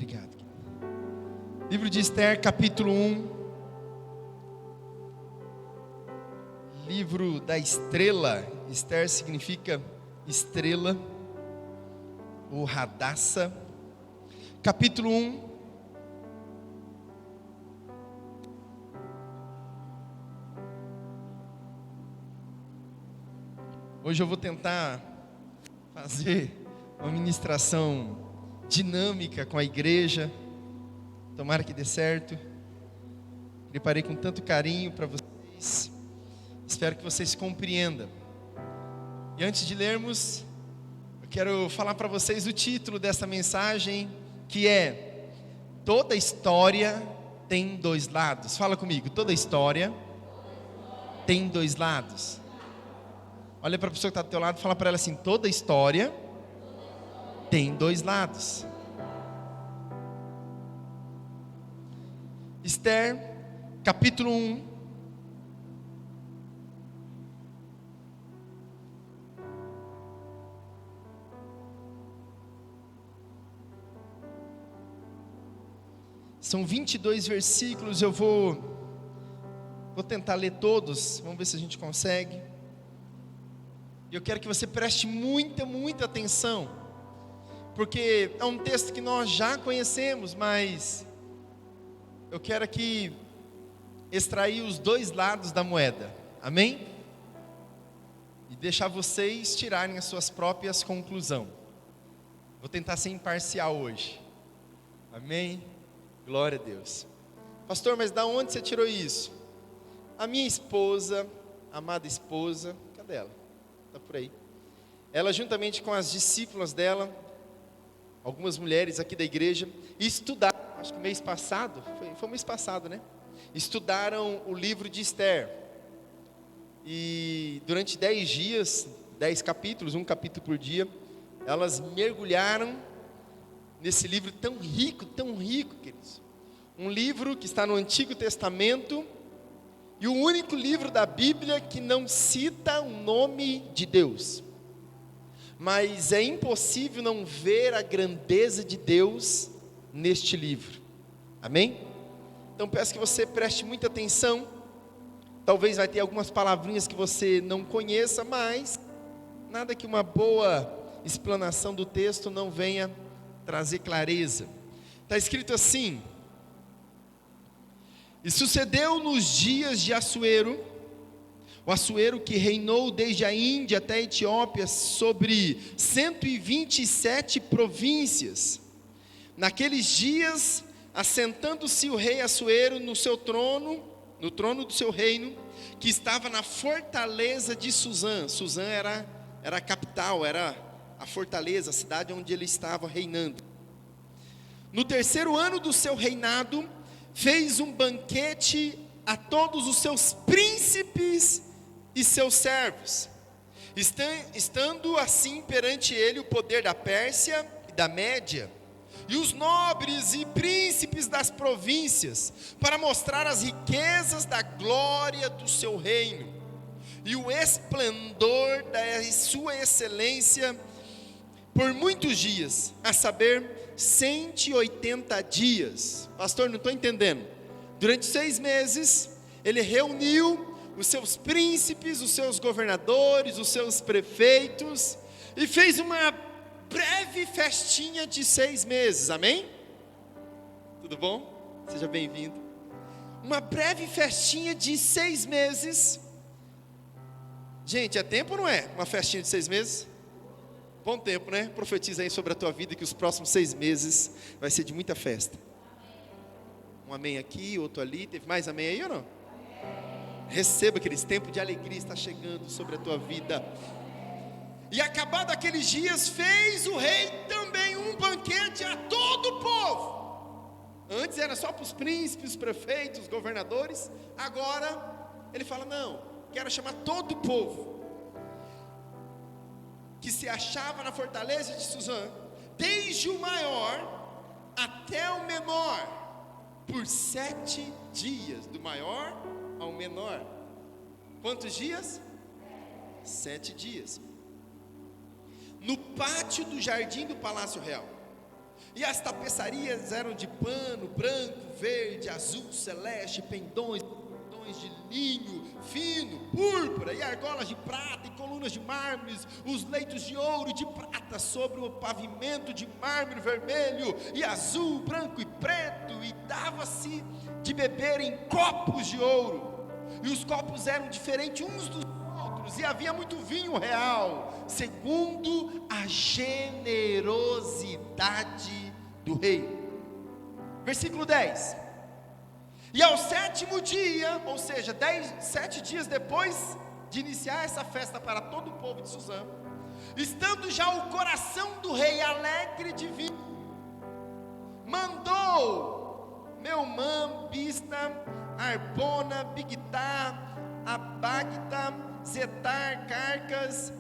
Obrigado. Livro de Esther, capítulo 1. Livro da estrela. Esther significa estrela ou Hadassah. Capítulo 1. Hoje eu vou tentar fazer uma ministração dinâmica com a igreja. Tomara que dê certo. Preparei com tanto carinho para vocês. Espero que vocês compreendam. E antes de lermos, eu quero falar para vocês o título dessa mensagem, que é: toda história tem dois lados. Fala comigo, toda história tem dois lados. Olha para a pessoa que está do teu lado e fala para ela assim: toda história tem dois lados. Esther, capítulo 1. São 22 versículos, eu vou tentar ler todos, vamos ver se a gente consegue. E eu quero que você preste muita atenção, porque é um texto que nós já conhecemos, mas eu quero aqui extrair os dois lados da moeda, amém? E deixar vocês tirarem as suas próprias conclusões. Vou tentar ser imparcial hoje, amém? Glória a Deus. Pastor, mas da onde você tirou isso? A minha esposa, amada esposa, cadê ela? Está por aí. Ela, juntamente com as discípulas dela, algumas mulheres aqui da igreja, estudaram, acho que mês passado, foi mês passado, né? Estudaram o livro de Esther. E durante 10 dias, 10 capítulos, um capítulo por dia, elas mergulharam nesse livro tão rico, queridos. Um livro que está no Antigo Testamento, e o único livro da Bíblia que não cita o nome de Deus. Mas é impossível não ver a grandeza de Deus neste livro. Amém? Então peço que você preste muita atenção. Talvez vai ter algumas palavrinhas que você não conheça, mas nada que uma boa explanação do texto não venha trazer clareza. Está escrito assim: e sucedeu nos dias de Assuero, o Assuero que reinou desde a Índia até a Etiópia sobre 127 províncias. Naqueles dias, assentando-se o rei Assuero no seu trono, no trono do seu reino, que estava na fortaleza de Suzã. Suzã era a capital, era a fortaleza, a cidade onde ele estava reinando. No terceiro ano do seu reinado, fez um banquete a todos os seus príncipes e seus servos, estando assim perante ele o poder da Pérsia e da Média, e os nobres e príncipes das províncias, para mostrar as riquezas da glória do seu reino, e o esplendor da sua excelência, por muitos dias, a saber, 180 dias. Pastor, não estou entendendo. Durante 6 meses, ele reuniu os seus príncipes, os seus governadores, os seus prefeitos, e fez uma breve festinha de 6 meses, amém? Tudo bom? Seja bem-vindo. Uma breve festinha de 6 meses. Gente, é tempo ou não é? Uma festinha de 6 meses? Bom tempo, né? Profetiza aí sobre a tua vida que os próximos 6 meses vai ser de muita festa. Um amém aqui, outro ali. Teve mais amém aí ou não? Receba, aqueles tempos de alegria está chegando sobre a tua vida. E acabado aqueles dias, fez o rei também um banquete a todo o povo. Antes era só para os príncipes, os prefeitos, os governadores. Agora ele fala: não, quero chamar todo o povo que se achava na fortaleza de Suzã, desde o maior até o menor, por 7 dias, do maior ao menor. Quantos dias? 7 dias. No pátio do jardim do Palácio Real. E as tapeçarias eram de pano branco, verde, azul, celeste, pendões de linho fino, púrpura e argolas de prata e colunas de mármore, os leitos de ouro e de prata sobre o pavimento de mármore vermelho e azul, branco e preto, e dava-se de beber em copos de ouro, e os copos eram diferentes uns dos outros, e havia muito vinho real, segundo a generosidade do rei. Versículo 10. E ao 7º dia, ou seja, 7 dias depois de iniciar essa festa para todo o povo de Suzã, estando já o coração do rei alegre de vinho, mandou Meumã, Bista, Arbona, Bigtá, Abagta, Zetar, Carcas,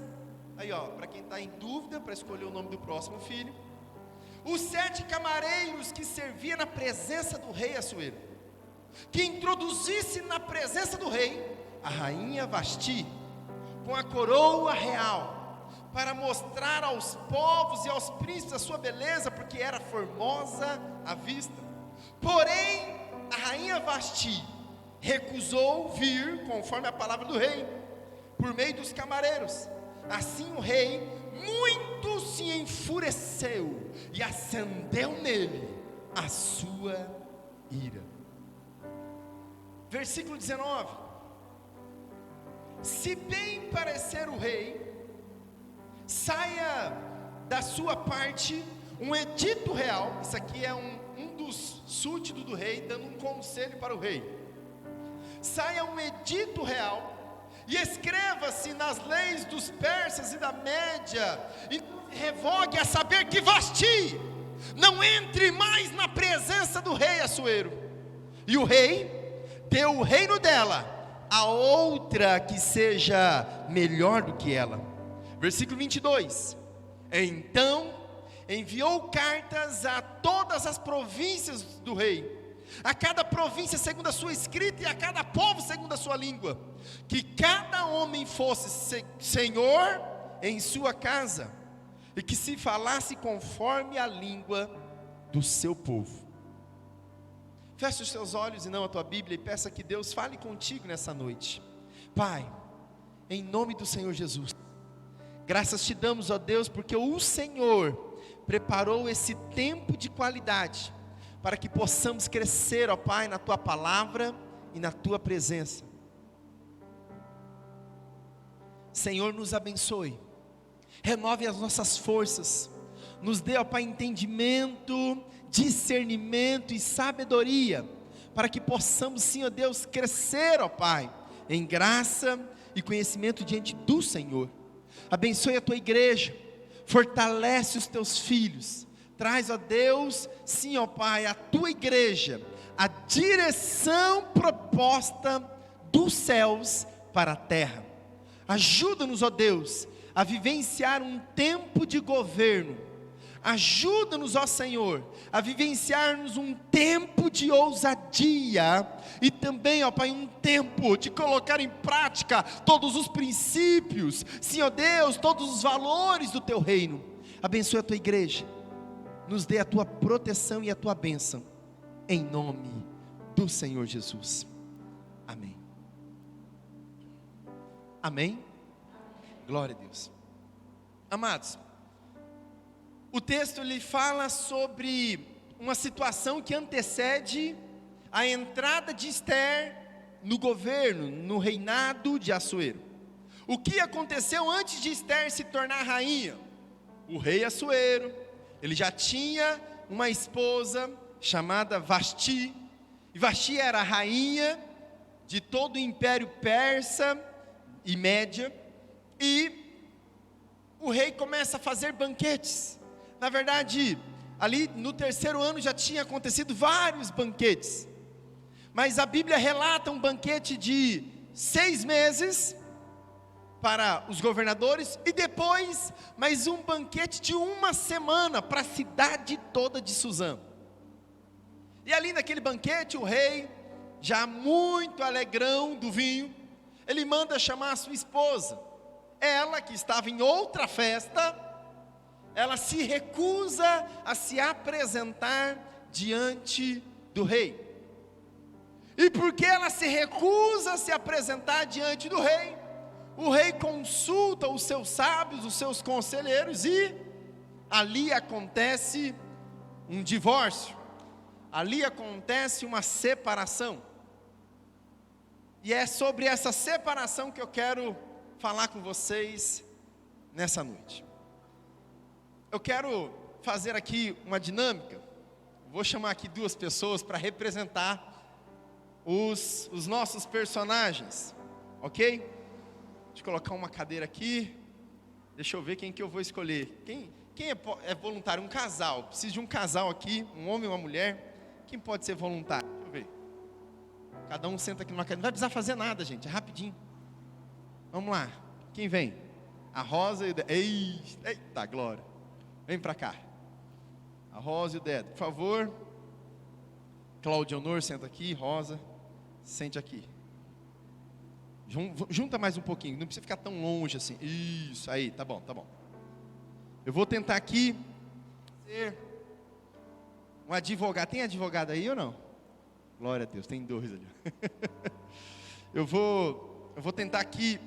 aí ó, para quem está em dúvida, para escolher o nome do próximo filho, os 7 camareiros que serviam na presença do rei Assuero, que introduzisse na presença do rei a rainha Vasti, com a coroa real, para mostrar aos povos e aos príncipes a sua beleza, porque era formosa à vista. Porém, a rainha Vasti recusou vir, conforme a palavra do rei, por meio dos camareiros. Assim o rei muito se enfureceu, e acendeu nele a sua ira. Versículo 19: se bem parecer o rei, saia da sua parte um edito real. Isso aqui é um dos súditos do rei, dando um conselho para o rei. Saia um edito real, e escreva-se nas leis dos persas e da Média, e revogue a saber que Vasti não entre mais na presença do rei Assuero, e o rei deu o reino dela a outra que seja melhor do que ela. Versículo 22. Então enviou cartas a todas as províncias do rei, a cada província segundo a sua escrita, e a cada povo segundo a sua língua, que cada homem fosse senhor em sua casa, e que se falasse conforme a língua do seu povo. Feche os seus olhos e não a tua Bíblia, e peça que Deus fale contigo nessa noite. Pai, em nome do Senhor Jesus, graças te damos, ó Deus, porque o Senhor preparou esse tempo de qualidade, para que possamos crescer, ó Pai, na tua palavra e na tua presença. Senhor, nos abençoe, renove as nossas forças, nos dê, ó Pai, entendimento, discernimento e sabedoria, para que possamos sim, ó Deus, crescer, ó Pai, em graça e conhecimento diante do Senhor. Abençoe a tua igreja, fortalece os teus filhos, traz, ó Deus, sim, ó Pai, a tua igreja, a direção proposta dos céus para a terra. Ajuda-nos, ó Deus, a vivenciar um tempo de governo. Ajuda-nos, ó Senhor, a vivenciarmos um tempo de ousadia, e também, ó Pai, um tempo de colocar em prática todos os princípios, sim, ó Deus, todos os valores do teu reino. Abençoe a tua igreja, nos dê a tua proteção e a tua bênção, em nome do Senhor Jesus. Amém. Amém? Glória a Deus. Amados, o texto lhe fala sobre uma situação que antecede a entrada de Ester no governo, no reinado de Assuero. O que aconteceu antes de Ester se tornar rainha? O rei Assuero, ele já tinha uma esposa chamada Vasti, e Vasti era a rainha de todo o império persa e média, e o rei começa a fazer banquetes. Na verdade, ali no 3º ano já tinha acontecido vários banquetes, mas a Bíblia relata um banquete de 6 meses para os governadores, e depois mais um banquete de 1 semana para a cidade toda de Suzã. E ali naquele banquete, o rei, já muito alegrão do vinho, ele manda chamar a sua esposa. Ela, que estava em outra festa, ela se recusa a se apresentar diante do rei. E porque ela se recusa a se apresentar diante do rei, o rei consulta os seus sábios, os seus conselheiros, e ali acontece um divórcio, ali acontece uma separação. E é sobre essa separação que eu quero falar com vocês nessa noite. Eu quero fazer aqui uma dinâmica. Vou chamar aqui duas pessoas para representar os nossos personagens, ok? Deixa eu colocar uma cadeira aqui. Deixa eu ver quem que eu vou escolher. Quem é voluntário? Um casal. Preciso de um casal aqui, um homem e uma mulher. Quem pode ser voluntário? Deixa eu ver. Cada um senta aqui numa cadeira. Não vai precisar fazer nada, gente, é rapidinho. Vamos lá. Quem vem? A Rosa e o Dedo. Eita, glória. Vem para cá. A Rosa e o Dedo, por favor. Cláudio Honor, senta aqui. Rosa, sente aqui. Junta mais um pouquinho, não precisa ficar tão longe assim. Isso, aí, tá bom, tá bom. Eu vou tentar aqui ser um advogado. Tem advogado aí ou não? Glória a Deus, tem dois ali. Eu vou tentar aqui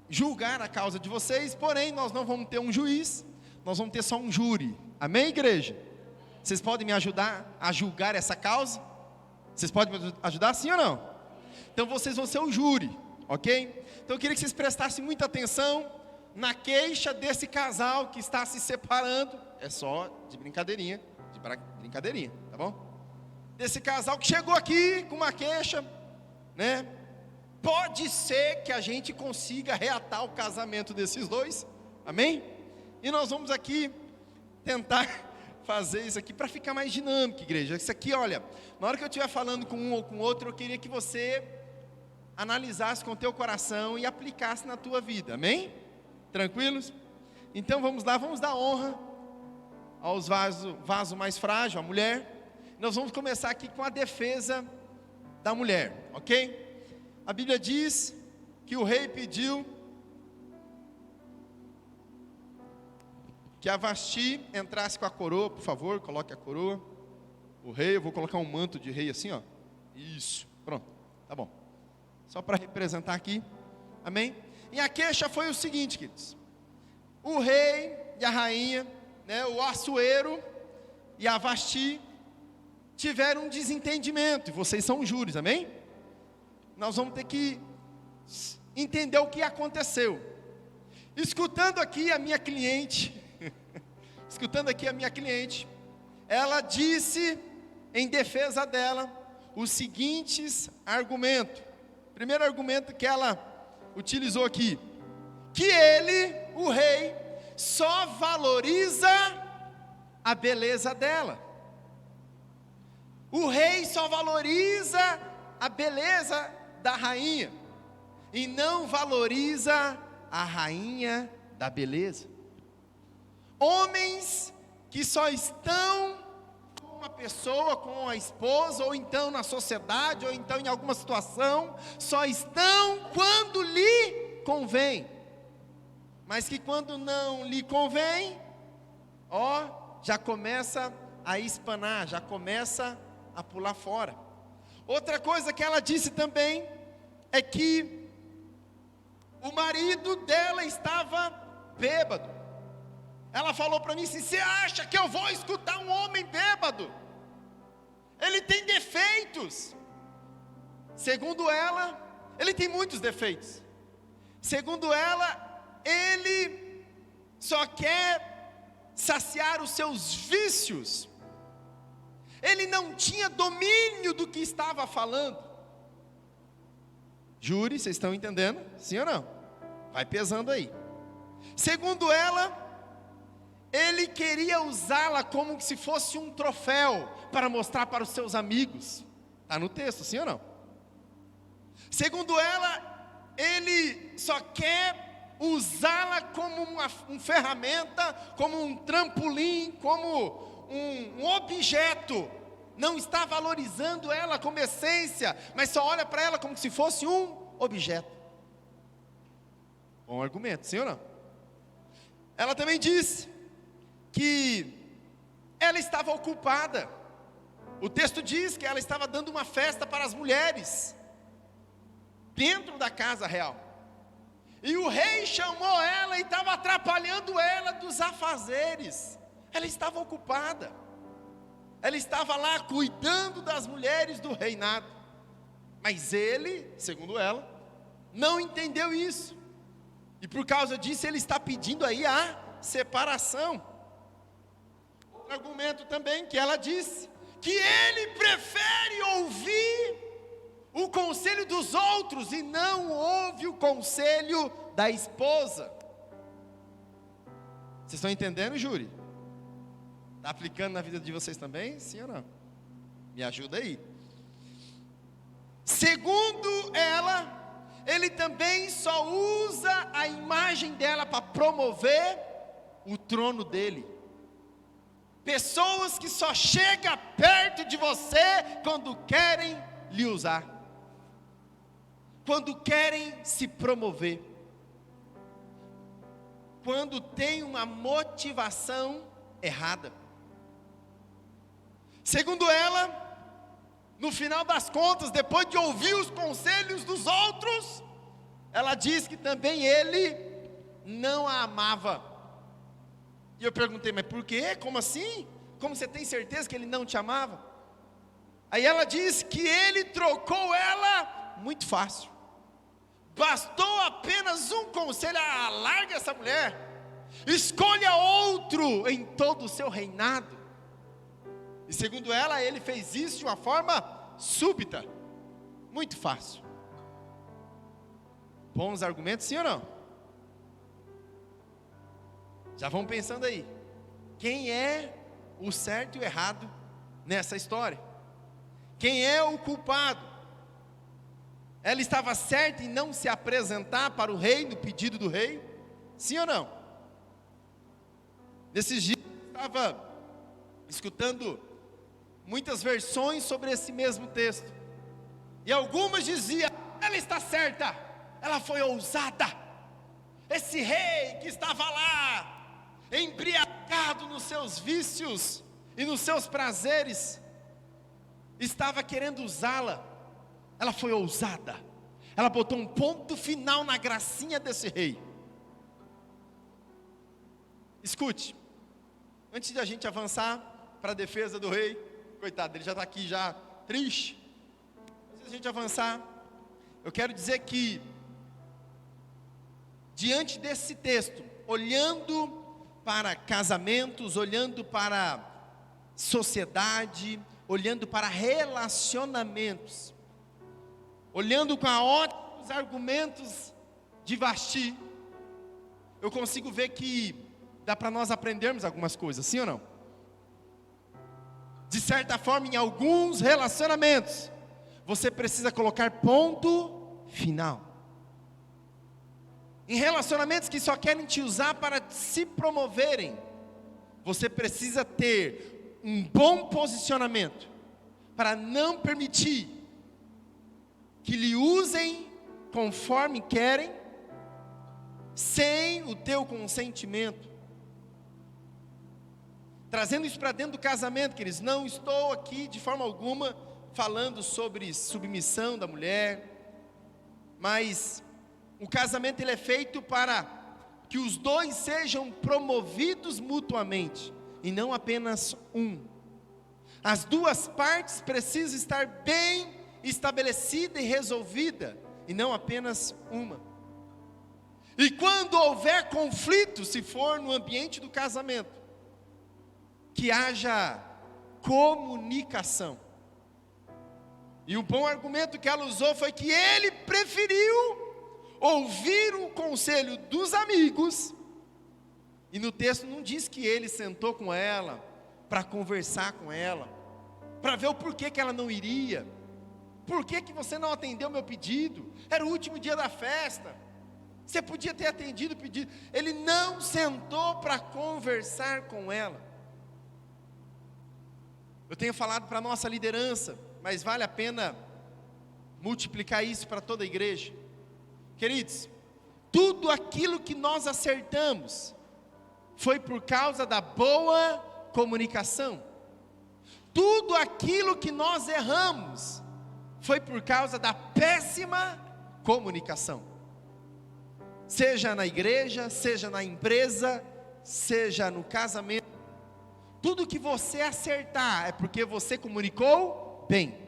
julgar a causa de vocês, porém nós não vamos ter um juiz, nós vamos ter só um júri. Amém, igreja? Vocês podem me ajudar a julgar essa causa? Vocês podem me ajudar, sim ou não? Então vocês vão ser o júri, ok? Então eu queria que vocês prestassem muita atenção na queixa desse casal que está se separando. É só de brincadeirinha, tá bom? Desse casal que chegou aqui com uma queixa, né? Pode ser que a gente consiga reatar o casamento desses dois, amém? E nós vamos aqui tentar fazer isso aqui para ficar mais dinâmico, igreja. Isso aqui, olha, na hora que eu estiver falando com um ou com outro, eu queria que você analisasse com o teu coração e aplicasse na tua vida, amém? Tranquilos? Então vamos lá, vamos dar honra aos vaso mais frágil, a mulher. Nós vamos começar aqui com a defesa da mulher, ok? A Bíblia diz que o rei pediu que a Vasti entrasse com a coroa. Por favor, coloque a coroa. O rei, eu vou colocar um manto de rei assim, ó. Isso, pronto, tá bom. Só para representar aqui, amém? E a queixa foi o seguinte, queridos. O rei e a rainha, né, o Assuero e a Vasti tiveram um desentendimento, e vocês são júris, amém? Nós vamos ter que entender o que aconteceu. Escutando aqui a minha cliente, ela disse em defesa dela os seguintes argumentos. Primeiro argumento que ela utilizou aqui, que ele, o rei, só valoriza a beleza dela. O rei só valoriza a beleza da rainha e não valoriza a rainha da beleza. Homens que só estão com uma pessoa, com a esposa, ou então na sociedade, ou então em alguma situação, só estão quando lhe convém, mas que quando não lhe convém, já começa a espanar, já começa a pular fora. Outra coisa que ela disse também é que o marido dela estava bêbado. Ela falou para mim assim: você acha que eu vou escutar um homem bêbado? Ele tem defeitos. Segundo ela, ele tem muitos defeitos. Segundo ela, ele só quer saciar os seus vícios. Ele não tinha domínio do que estava falando. Júri, vocês estão entendendo? Sim ou não? Vai pesando aí. Segundo ela, ele queria usá-la como se fosse um troféu para mostrar para os seus amigos. Está no texto, sim ou não? Segundo ela, ele só quer usá-la como uma ferramenta, como um trampolim, como um objeto. Não está valorizando ela como essência, mas só olha para ela como se fosse um objeto. Bom argumento, sim ou não? Ela também disse que ela estava ocupada. O texto diz que ela estava dando uma festa para as mulheres, dentro da casa real. E o rei chamou ela e estava atrapalhando ela dos afazeres. Ela estava ocupada. Ela estava lá cuidando das mulheres do reinado. Mas ele, segundo ela, não entendeu isso. E por causa disso ele está pedindo aí a separação. Outro argumento também que ela disse, que ele prefere ouvir o conselho dos outros e não ouve o conselho da esposa. Vocês estão entendendo, júri? Está aplicando na vida de vocês também? Sim ou não? Me ajuda aí. Segundo ela, ele também só usa a imagem dela para promover o trono dele. Pessoas que só chegam perto de você quando querem lhe usar, quando querem se promover, quando tem uma motivação errada. Segundo ela, no final das contas, depois de ouvir os conselhos dos outros, ela diz que também ele não a amava. E eu perguntei, mas por quê? Como assim? Como você tem certeza que ele não te amava? Aí ela diz que ele trocou ela muito fácil. Bastou apenas um conselho: larga essa mulher, escolha outro em todo o seu reinado. E segundo ela, ele fez isso de uma forma súbita, muito fácil. Bons argumentos, sim ou não? Já vão pensando aí, quem é o certo e o errado nessa história? Quem é o culpado? Ela estava certa em não se apresentar para o rei no pedido do rei? Sim ou não? Nesses dias eu estava escutando muitas versões sobre esse mesmo texto, e algumas diziam: ela está certa, ela foi ousada. Esse rei que estava lá, embriagado nos seus vícios e nos seus prazeres, estava querendo usá-la. Ela foi ousada, ela botou um ponto final na gracinha desse rei. Escute, antes de a gente avançar para a defesa do rei, coitado, ele já está aqui já triste. Antes de a gente avançar, eu quero dizer que, diante desse texto, olhando para casamentos, olhando para sociedade, olhando para relacionamentos, olhando com ótimos argumentos de Vasti, eu consigo ver que dá para nós aprendermos algumas coisas, sim ou não? De certa forma, em alguns relacionamentos, você precisa colocar ponto final. Em relacionamentos que só querem te usar para se promoverem, você precisa ter um bom posicionamento para não permitir que lhe usem conforme querem, sem o teu consentimento. Trazendo isso para dentro do casamento, queridos, não estou aqui de forma alguma falando sobre submissão da mulher, mas o casamento ele é feito para que os dois sejam promovidos mutuamente, e não apenas um. As duas partes precisam estar bem estabelecida e resolvida, e não apenas uma. E quando houver conflito, se for no ambiente do casamento, que haja comunicação. E o bom argumento que ela usou foi que ele preferiu ouvir o conselho dos amigos, e no texto não diz que ele sentou com ela para conversar com ela, para ver o porquê que ela não iria. Por que você não atendeu meu pedido? Era o último dia da festa, você podia ter atendido o pedido. Ele não sentou para conversar com ela. Eu tenho falado para a nossa liderança, mas vale a pena multiplicar isso para toda a igreja. Queridos, tudo aquilo que nós acertamos foi por causa da boa comunicação. Tudo aquilo que nós erramos foi por causa da péssima comunicação. Seja na igreja, seja na empresa, seja no casamento. Tudo que você acertar é porque você comunicou bem.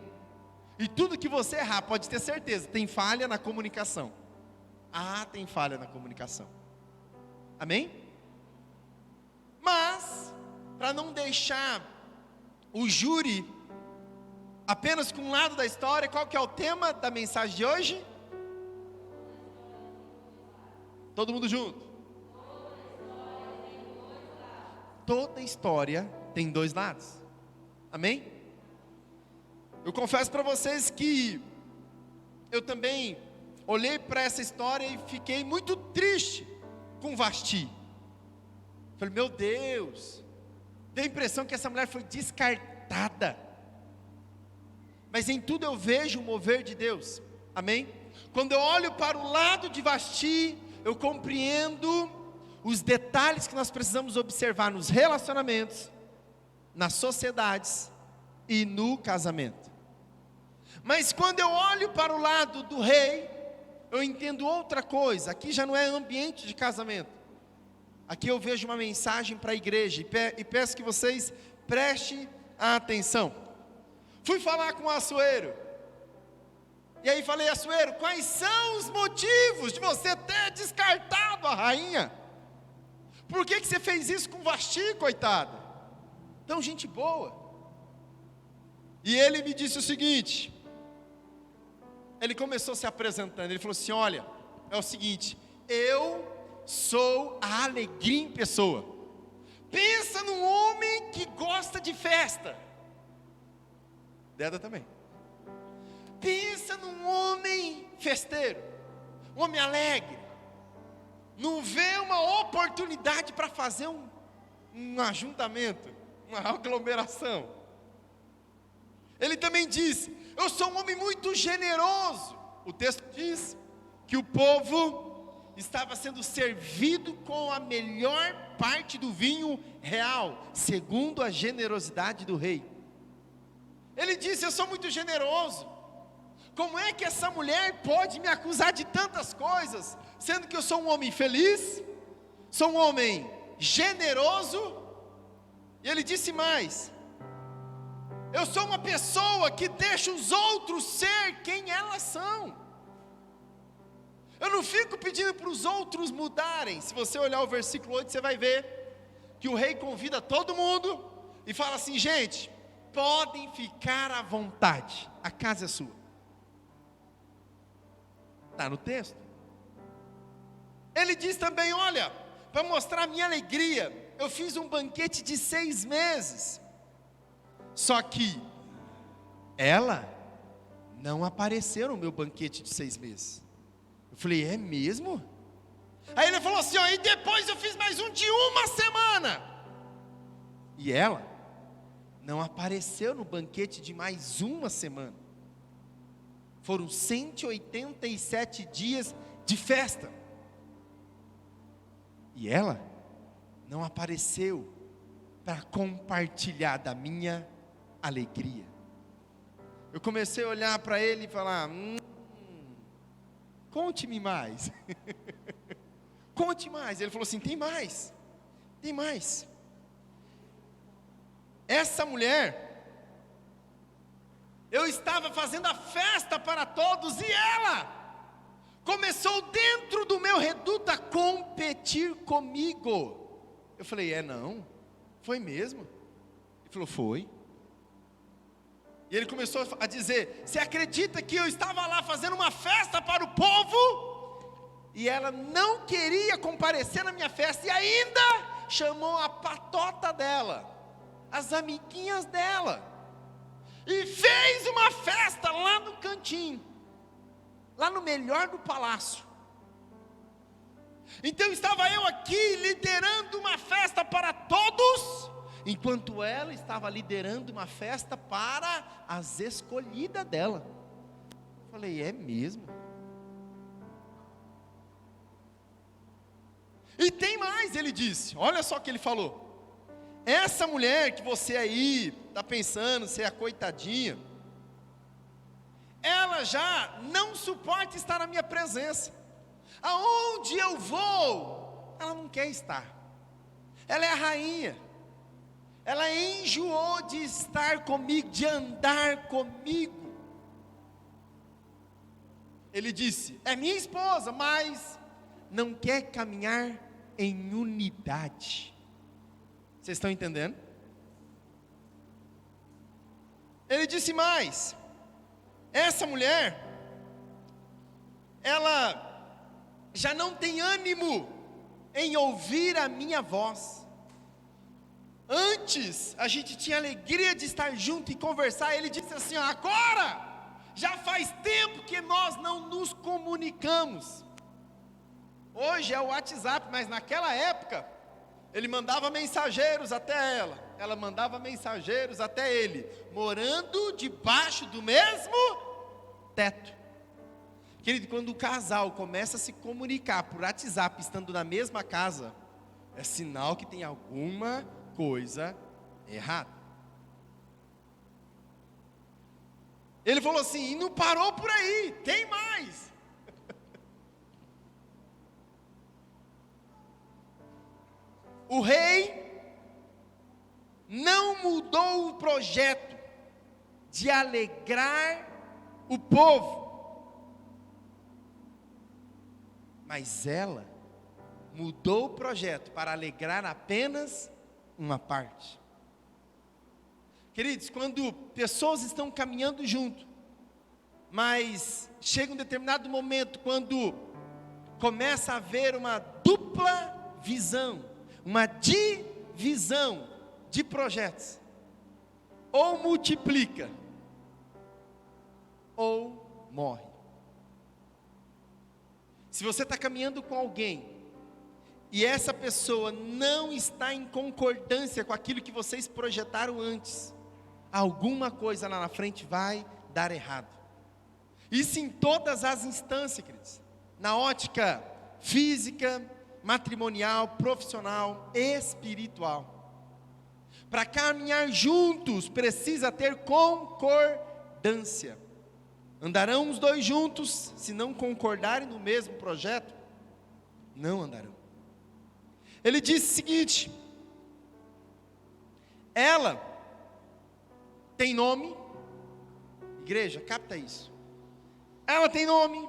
E tudo que você errar, pode ter certeza, tem falha na comunicação. Tem falha na comunicação. Amém? Mas, para não deixar o júri apenas com um lado da história, qual que é o tema da mensagem de hoje? Todo mundo junto. Toda história tem dois lados. Amém? Eu confesso para vocês que eu também olhei para essa história e fiquei muito triste com Vasti. Falei, meu Deus, deu a impressão que essa mulher foi descartada. Mas em tudo eu vejo o mover de Deus. Amém? Quando eu olho para o lado de Vasti, eu compreendo os detalhes que nós precisamos observar nos relacionamentos, nas sociedades e no casamento. Mas quando eu olho para o lado do rei, eu entendo outra coisa. Aqui já não é ambiente de casamento. Aqui eu vejo uma mensagem para a igreja e peço que vocês prestem atenção. Fui falar com o Assuero. E aí falei, Assuero, quais são os motivos de você ter descartado a rainha? Por que você fez isso com Vasti, coitada? Tão gente boa. E ele me disse o seguinte. Ele começou se apresentando. Ele falou assim, olha, é o seguinte, eu sou a alegria em pessoa. Pensa num homem que gosta de festa. Deda também. Pensa num homem festeiro, um homem alegre. Não vê uma oportunidade para fazer um ajuntamento, uma aglomeração. Ele também disse, eu sou um homem muito generoso. O texto diz que o povo estava sendo servido com a melhor parte do vinho real, segundo a generosidade do rei. Ele disse, eu sou muito generoso. Como é que essa mulher pode me acusar de tantas coisas, sendo que eu sou um homem feliz, sou um homem generoso? E ele disse mais, eu sou uma pessoa que deixa os outros ser quem elas são. Eu não fico pedindo para os outros mudarem. Se você olhar o versículo 8, você vai ver que o rei convida todo mundo e fala assim, gente, podem ficar à vontade, a casa é sua. Está no texto. Ele diz também, olha, para mostrar a minha alegria, eu fiz um banquete de 6 meses. Só que ela não apareceu no meu banquete de 6 meses. Eu falei, é mesmo? Aí ele falou assim, ó, e depois eu fiz mais um de 1 semana. E ela não apareceu no banquete de mais 1 semana. Foram 187 dias de festa. E ela não apareceu para compartilhar da minha alegria. Eu comecei a olhar para ele e falar, conte-me mais. Conte mais. Ele falou assim, tem mais. Tem mais. Essa mulher, eu estava fazendo a festa para todos e ela começou dentro do meu reduto a competir comigo. Eu falei, não? Foi mesmo? Ele falou, foi. E ele começou a dizer, você acredita que eu estava lá fazendo uma festa para o povo? E ela não queria comparecer na minha festa e ainda chamou a patota dela, as amiguinhas dela, e fez uma festa lá no cantinho, lá no melhor do palácio. Então estava eu aqui liderando uma festa para todos, enquanto ela estava liderando uma festa para as escolhidas dela. Eu falei, é mesmo? E tem mais, ele disse, olha só o que ele falou. Essa mulher que você aí está pensando ser a coitadinha, ela já não suporta estar na minha presença. Aonde eu vou, ela não quer estar. Ela é a rainha. Ela enjoou de estar comigo, de andar comigo. Ele disse, é minha esposa, mas não quer caminhar em unidade. Vocês estão entendendo? Ele disse mais, essa mulher, ela já não tem ânimo em ouvir a minha voz. Antes, a gente tinha alegria de estar junto e conversar. Ele disse assim, agora, já faz tempo que nós não nos comunicamos. Hoje é o WhatsApp, mas naquela época, ele mandava mensageiros até ela, ela mandava mensageiros até ele, morando debaixo do mesmo teto. Querido, quando o casal começa a se comunicar por WhatsApp, estando na mesma casa, é sinal que tem alguma coisa errada. Ele falou assim, e não parou por aí, tem mais. O rei não mudou o projeto de alegrar o povo, mas ela mudou o projeto para alegrar apenas uma parte. Queridos, quando pessoas estão caminhando junto, mas chega um determinado momento quando começa a haver uma dupla visão, uma divisão de projetos, ou multiplica, ou morre. Se você está caminhando com alguém, e essa pessoa não está em concordância com aquilo que vocês projetaram antes, alguma coisa lá na frente vai dar errado. Isso em todas as instâncias, queridos. Na ótica física, matrimonial, profissional, espiritual. Para caminhar juntos, precisa ter concordância. Andarão os dois juntos, se não concordarem no mesmo projeto, não andarão. Ele disse o seguinte, ela tem nome, igreja, capta isso. Ela tem nome,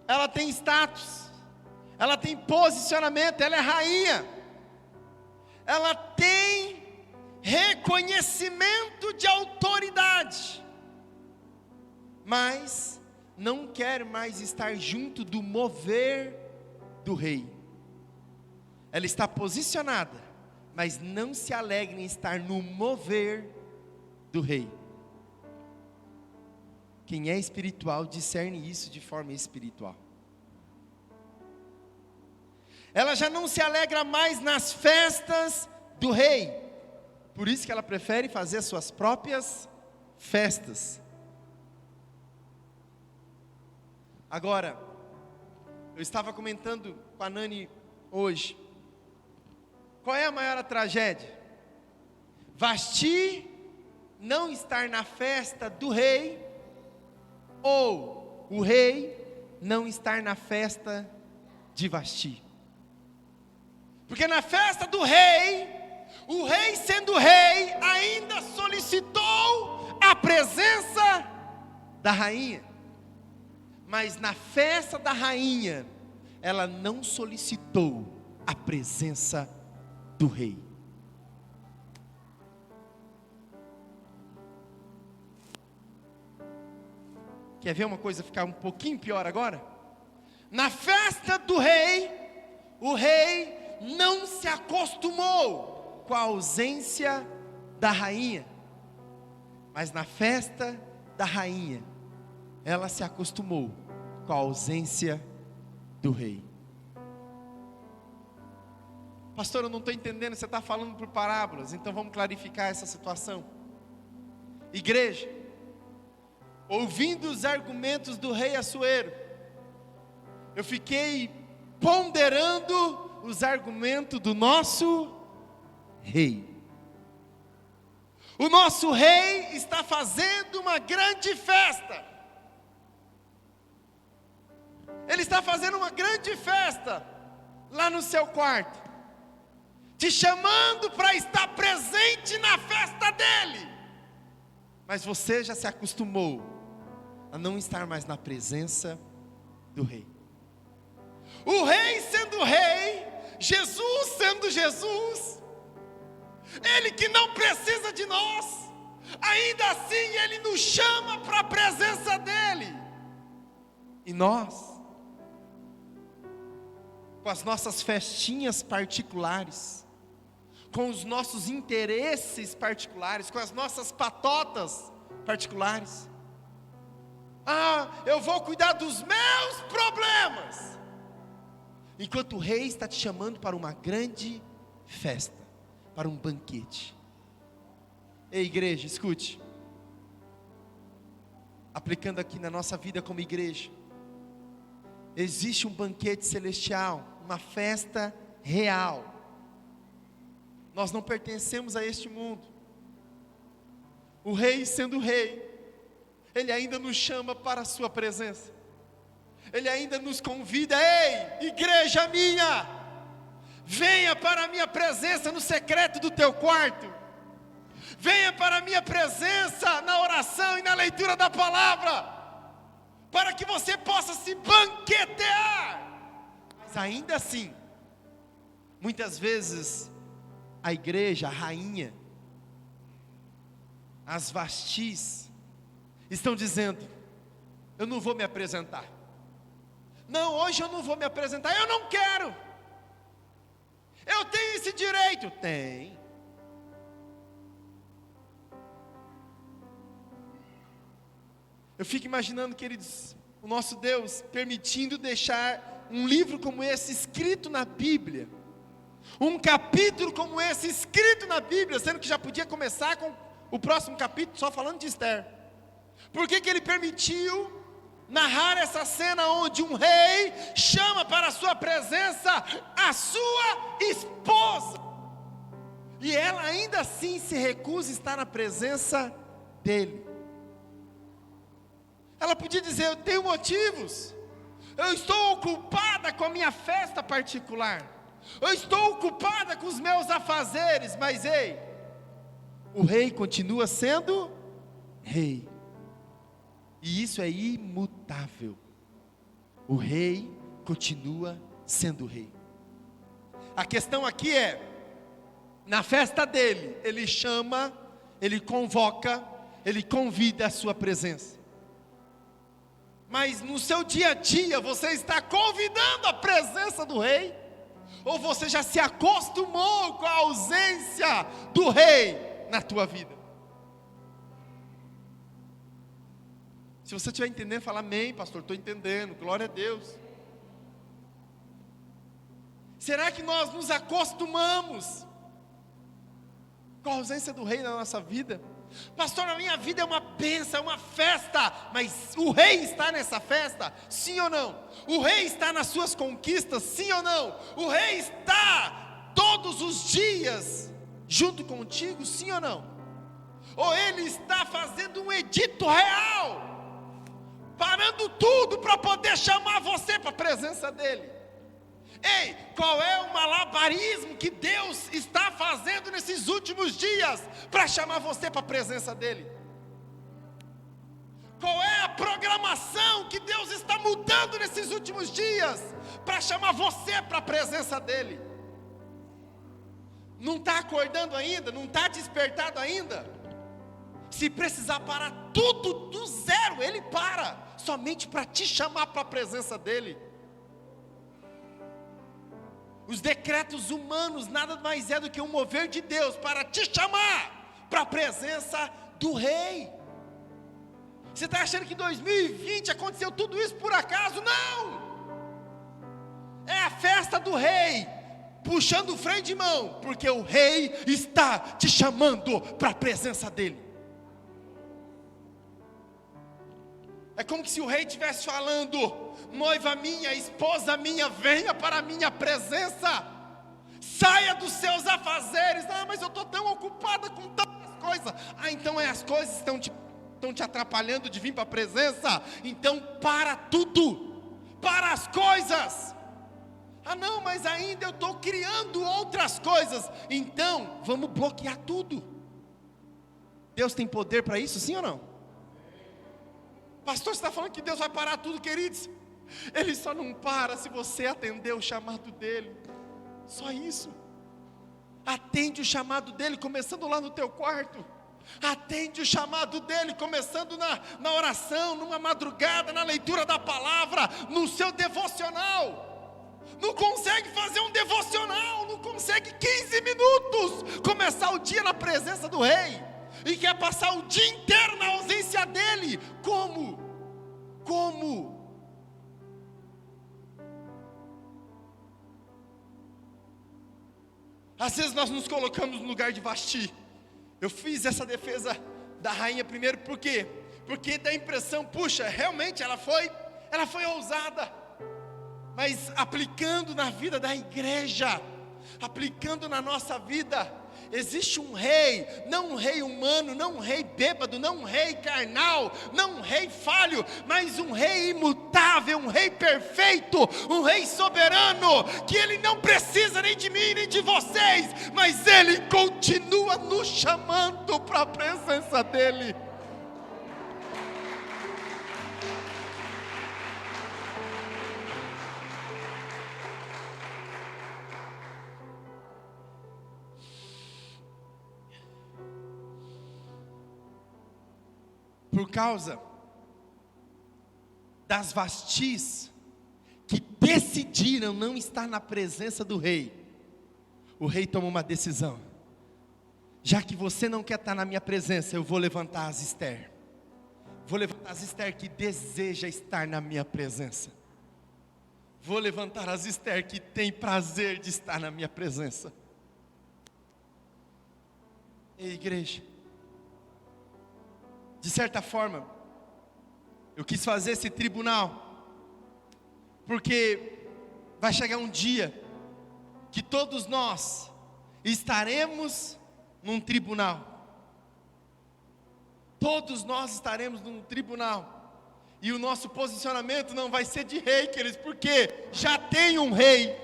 ela tem status, ela tem posicionamento, ela é rainha, ela tem reconhecimento de autoridade, mas não quer mais estar junto do mover do rei. Ela está posicionada, mas não se alegra em estar no mover do rei. Quem é espiritual discerne isso de forma espiritual. Ela já não se alegra mais nas festas do rei, por isso que ela prefere fazer suas próprias festas. Agora, eu estava comentando com a Nani hoje, qual é a maior tragédia? Vasti não estar na festa do rei, ou o rei não estar na festa de Vasti. Porque na festa do rei, o rei sendo rei, ainda solicitou a presença da rainha. Mas na festa da rainha, ela não solicitou a presença do rei. Quer ver uma coisa ficar um pouquinho pior agora? Na festa do rei, o rei não se acostumou com a ausência da rainha, mas na festa da rainha, ela se acostumou com a ausência do rei. Pastor, eu não estou entendendo, você está falando por parábolas, então vamos clarificar essa situação. Igreja, ouvindo os argumentos do rei Assuero, eu fiquei ponderando os argumentos do nosso rei. O nosso rei está fazendo uma grande festa. Ele está fazendo uma grande festa lá no seu quarto, te chamando para estar presente na festa dele. Mas você já se acostumou a não estar mais na presença do rei. O rei sendo rei, Jesus sendo Jesus, ele que não precisa de nós, ainda assim ele nos chama para a presença dele. E nós, com as nossas festinhas particulares, com os nossos interesses particulares, com as nossas patotas particulares, eu vou cuidar dos meus problemas, enquanto o rei está te chamando para uma grande festa, para um banquete. Ei, igreja, escute, aplicando aqui na nossa vida como igreja, existe um banquete celestial, uma festa real. Nós não pertencemos a este mundo. O rei sendo rei, ele ainda nos chama para a sua presença. Ele ainda nos convida: ei, igreja minha, venha para a minha presença no secreto do teu quarto. Venha para a minha presença na oração e na leitura da palavra, para que você possa se banquetear. Mas ainda assim, muitas vezes, a igreja, a rainha, as Vastis, estão dizendo: eu não vou me apresentar. Não, hoje eu não vou me apresentar, eu não quero. Eu tenho esse direito. Tem. Eu fico imaginando, queridos, o nosso Deus permitindo deixar um livro como esse escrito na Bíblia, um capítulo como esse escrito na Bíblia, sendo que já podia começar com o próximo capítulo só falando de Esther. Por que ele permitiu narrar essa cena onde um rei chama para a sua presença a sua esposa, e ela ainda assim se recusa a estar na presença dele? Ela podia dizer: eu tenho motivos, eu estou ocupada com a minha festa particular, eu estou ocupada com os meus afazeres. Mas ei, o rei continua sendo rei, e isso é imutável. O rei continua sendo rei. A questão aqui é, na festa dele, ele chama, ele convoca, ele convida a sua presença. Mas no seu dia a dia, você está convidando a presença do rei? Ou você já se acostumou com a ausência do rei na tua vida? Se você estiver entendendo, fala amém, pastor, estou entendendo, glória a Deus. Será que nós nos acostumamos com a ausência do rei na nossa vida? Pastor, a minha vida é uma bênção, é uma festa, mas o rei está nessa festa? Sim ou não? O rei está nas suas conquistas? Sim ou não? O rei está todos os dias junto contigo? Sim ou não? Ou ele está fazendo um edito real, parando tudo para poder chamar você para a presença dele? Ei, qual é o malabarismo que Deus está fazendo nesses últimos dias para chamar você para a presença dele? Qual é a programação que Deus está mudando nesses últimos dias para chamar você para a presença dele? Não está acordando ainda? Não está despertado ainda? Se precisar parar tudo do zero, ele para, somente para te chamar para a presença dele. Os decretos humanos nada mais é do que um mover de Deus para te chamar para a presença do rei. Você está achando que em 2020 aconteceu tudo isso por acaso? Não! É a festa do rei, puxando o freio de mão, porque o rei está te chamando para a presença dele. É como se o rei estivesse falando: noiva minha, esposa minha, venha para a minha presença, saia dos seus afazeres. Ah, mas eu estou tão ocupada com tantas coisas. Ah, então as coisas estão te atrapalhando de vir para a presença? Então para tudo, para as coisas. Ah não, mas ainda eu estou criando outras coisas. Então vamos bloquear tudo. Deus tem poder para isso, sim ou não? Pastor, você está falando que Deus vai parar tudo, queridos? Ele só não para se você atender o chamado dEle. Só isso. Atende o chamado dEle, começando lá no teu quarto. Atende o chamado dEle, começando na oração, numa madrugada, na leitura da palavra, no seu devocional. Não consegue fazer um devocional, não consegue 15 minutos começar o dia na presença do Rei, e quer passar o dia inteiro na ausência dEle. Como? Às vezes nós nos colocamos no lugar de Vasti. Eu fiz essa defesa da rainha primeiro, por quê? Porque dá a impressão, puxa, realmente ela foi ousada, mas aplicando na vida da igreja, aplicando na nossa vida, existe um rei, não um rei humano, não um rei bêbado, não um rei carnal, não um rei falho, mas um rei imutável, um rei perfeito, um rei soberano, que ele não precisa nem de mim, nem de vocês, mas ele continua nos chamando para a presença dele. Por causa das Vastis que decidiram não estar na presença do rei, o rei toma uma decisão: já que você não quer estar na minha presença, eu vou levantar as Ester. Vou levantar as Ester que deseja estar na minha presença. Vou levantar as Ester que tem prazer de estar na minha presença. Ei, igreja, de certa forma, eu quis fazer esse tribunal, porque vai chegar um dia que todos nós estaremos num tribunal. Todos nós estaremos num tribunal, e o nosso posicionamento não vai ser de rei, queridos, porque já tem um rei.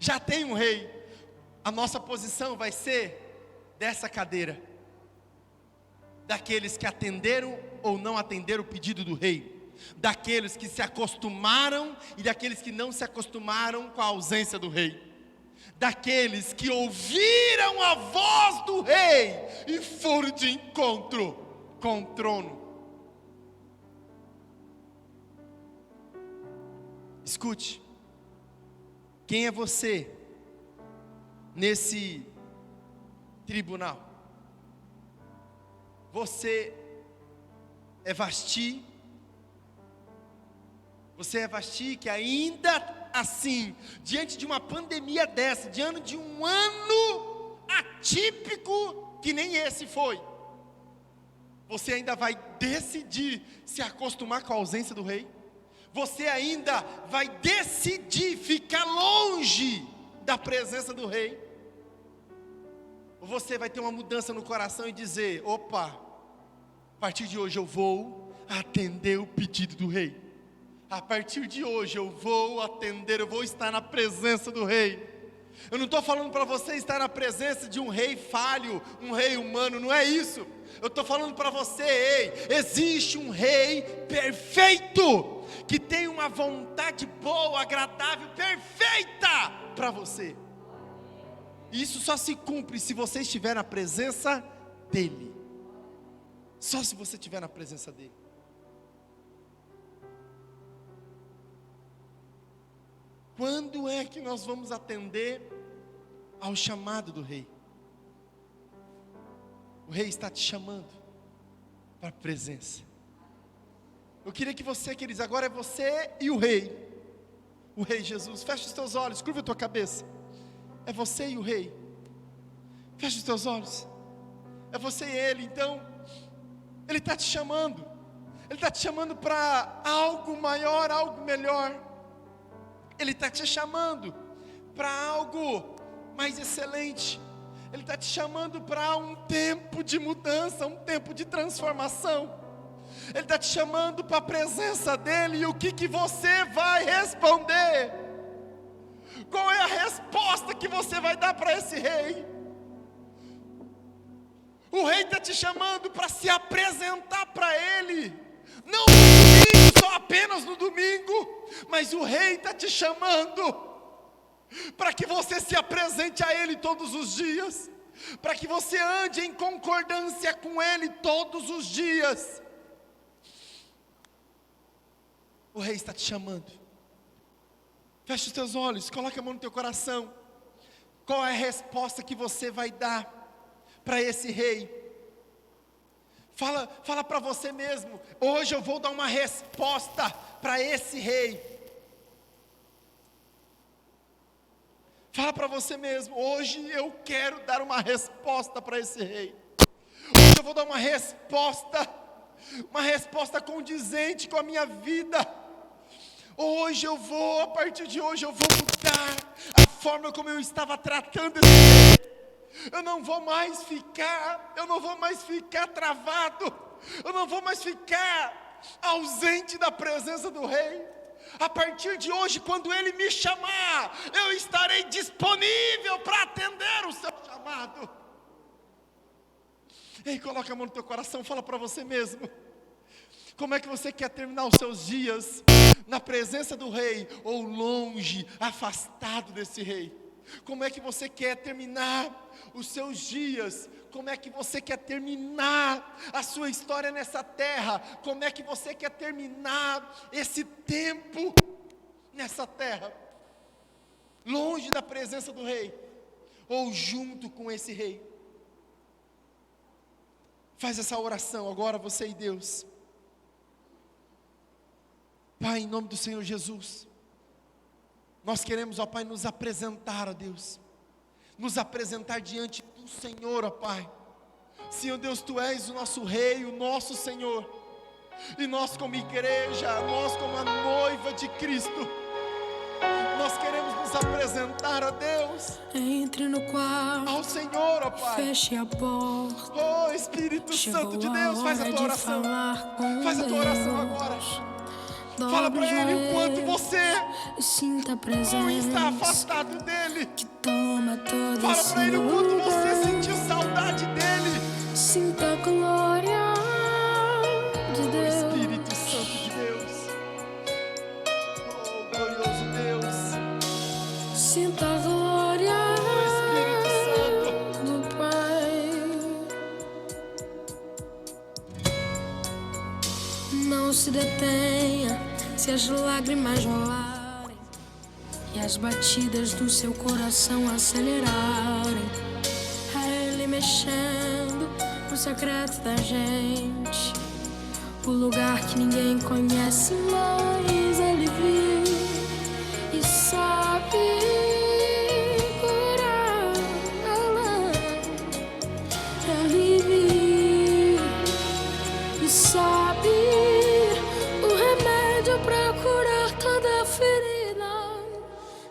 Já tem um rei. A nossa posição vai ser dessa cadeira, daqueles que atenderam ou não atenderam o pedido do rei, daqueles que se acostumaram e daqueles que não se acostumaram com a ausência do rei, daqueles que ouviram a voz do rei e foram de encontro com o trono. Escute, quem é você nesse tribunal? Você é Vasti? Você é Vasti que ainda assim, diante de uma pandemia dessa, diante de um ano atípico que nem esse foi, você ainda vai decidir se acostumar com a ausência do rei? Você ainda vai decidir ficar longe da presença do rei? Ou você vai ter uma mudança no coração e dizer: opa, a partir de hoje eu vou atender o pedido do rei. A partir de hoje eu vou atender, eu vou estar na presença do rei. Eu não estou falando para você estar na presença de um rei falho, um rei humano, não é isso. Eu estou falando para você, ei, existe um rei perfeito, que tem uma vontade boa, agradável, perfeita para você. E isso só se cumpre se você estiver na presença dele. Só se você estiver na presença dele. Quando é que nós vamos atender ao chamado do rei? O rei está te chamando para a presença. Eu queria que você, queridos, agora é você e o rei Jesus. Fecha os teus olhos, curva a tua cabeça. É você e o rei. Fecha os teus olhos. É você e ele. Então, ele está te chamando. Ele está te chamando para algo maior, algo melhor. Ele está te chamando para algo mais excelente. Ele está te chamando para um tempo de mudança, um tempo de transformação. Ele está te chamando para a presença dEle. E o que você vai responder? Qual é a resposta que você vai dar para esse rei? O rei está te chamando para se apresentar para Ele. Não no domingo, só apenas no domingo. Mas o rei está te chamando para que você se apresente a Ele todos os dias, para que você ande em concordância com Ele todos os dias. O rei está te chamando. Feche os teus olhos, coloque a mão no teu coração. Qual é a resposta que você vai dar para esse rei? Fala para você mesmo: hoje eu vou dar uma resposta para esse rei. Fala para você mesmo: hoje eu quero dar uma resposta para esse rei. Hoje eu vou dar uma resposta condizente com a minha vida. Hoje a partir de hoje eu vou mudar a forma como eu estava tratando esse rei. Eu não vou mais ficar travado. Eu não vou mais ficar ausente da presença do rei. A partir de hoje, quando Ele me chamar, eu estarei disponível para atender o seu chamado. Ei, coloca a mão no teu coração, fala para você mesmo: como é que você quer terminar os seus dias? Na presença do rei ou longe, afastado desse rei? Como é que você quer terminar os seus dias? Como é que você quer terminar a sua história nessa terra? Como é que você quer terminar esse tempo nessa terra? Longe da presença do rei ou junto com esse rei? Faz essa oração agora, você e Deus. Pai, em nome do Senhor Jesus, nós queremos, ó Pai, nos apresentar a Deus, nos apresentar diante do Senhor, ó Pai. Senhor Deus, Tu és o nosso Rei, o nosso Senhor, e nós como igreja, nós como a noiva de Cristo, nós queremos nos apresentar a Deus. Entre no quarto, ao Senhor, ó Pai. Feche a porta. Oh Espírito Santo de Deus, faz a tua oração. Faz a tua oração agora. Fala para Ele o quanto você não está afastado dEle. Fala para Ele o quanto você sentiu saudade dEle. Sinta a glória de Deus. Espírito Santo de Deus. Oh glorioso Deus. Sinta a glória do Pai. Não se detenha se as lágrimas rolarem e as batidas do seu coração acelerarem. É Ele mexendo no secreto da gente, o lugar que ninguém conhece, mas Ele viu e sabe curar. Ele viu e sabe o remédio pra curar toda ferida.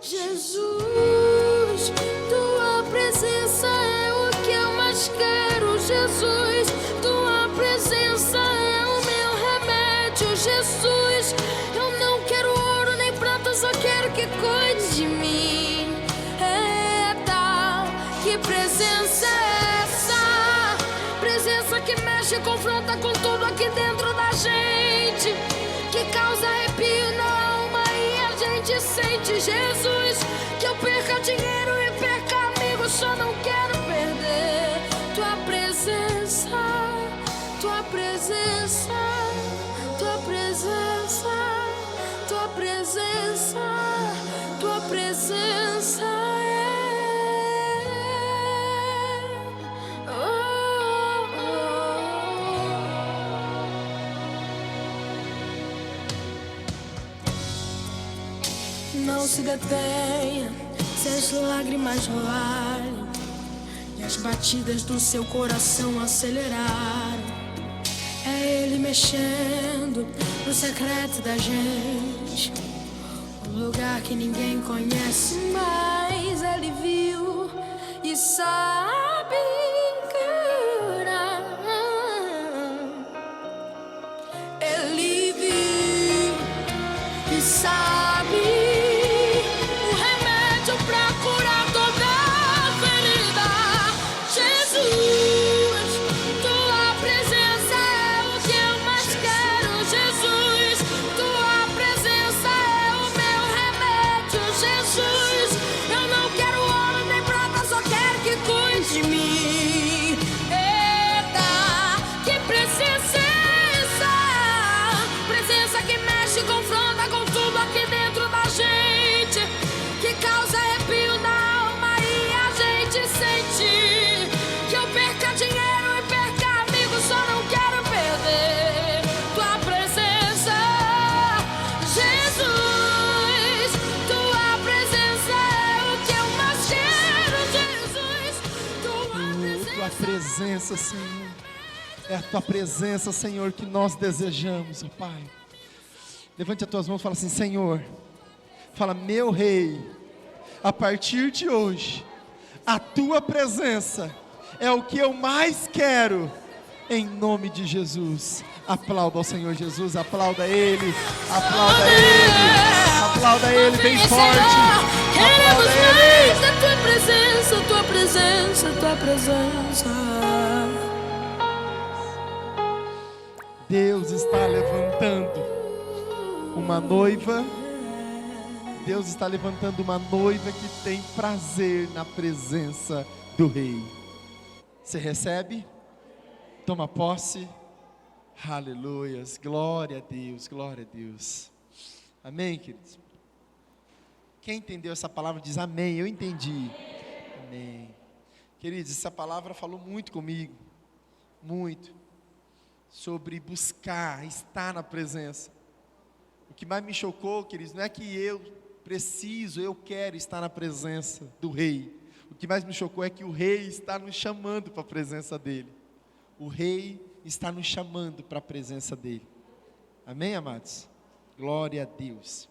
Jesus, Tua presença é o que eu mais quero. Jesus, Tua presença é o meu remédio. Jesus, eu não quero ouro nem prata, só quero que cuide de mim. Eita, que presença é essa? Presença que mexe e confronta com tudo aqui dentro da gente, que causa arrepio na alma e a gente sente. Jesus, que eu perca dinheiro e perca amigos, só não quero perder Tua presença, Tua presença, Tua presença, Tua presença, Tua presença é. Não se detenha se as lágrimas rolarem e as batidas do seu coração acelerarem. É Ele mexendo no secreto da gente, um lugar que ninguém conhece, mas Ele viu e sabe curar. Ele viu e sabe o remédio pra curar toda ferida. Jesus, tua presença é o que eu mais quero. Jesus, tua presença é o meu remédio. Jesus, eu não quero ouro nem prata, só quero que cuide de mim. Eita, que presença é essa? Presença que mexe, confronta com tudo aqui dentro da gente, que causa arrepio na alma e a gente sente. Que eu perca dinheiro e perca amigos, só não quero perder tua presença. Jesus, tua presença é o que eu mais quero. Jesus, Tua presença, Senhor. É a tua presença, Senhor, que nós desejamos, ó Pai. Levante as tuas mãos e fala assim: Senhor, fala, meu Rei, a partir de hoje, a tua presença é o que eu mais quero, em nome de Jesus. Aplauda ao Senhor Jesus, aplauda Ele, aplauda Ele, aplauda Ele bem forte, queremos aplauda Ele. mais da tua presença, tua presença, tua presença. Deus está levantando uma noiva. Deus está levantando uma noiva que tem prazer na presença do Rei. Você recebe? Toma posse. Aleluias. Glória a Deus, glória a Deus. Amém, queridos? Quem entendeu essa palavra diz amém. Eu entendi. Amém. Queridos, essa palavra falou muito comigo. Muito. Sobre buscar, estar na presença. O que mais me chocou, queridos, não é que eu quero estar na presença do Rei. O que mais me chocou é que o Rei está nos chamando para a presença dEle. O Rei está nos chamando para a presença dEle. Amém, amados? Glória a Deus.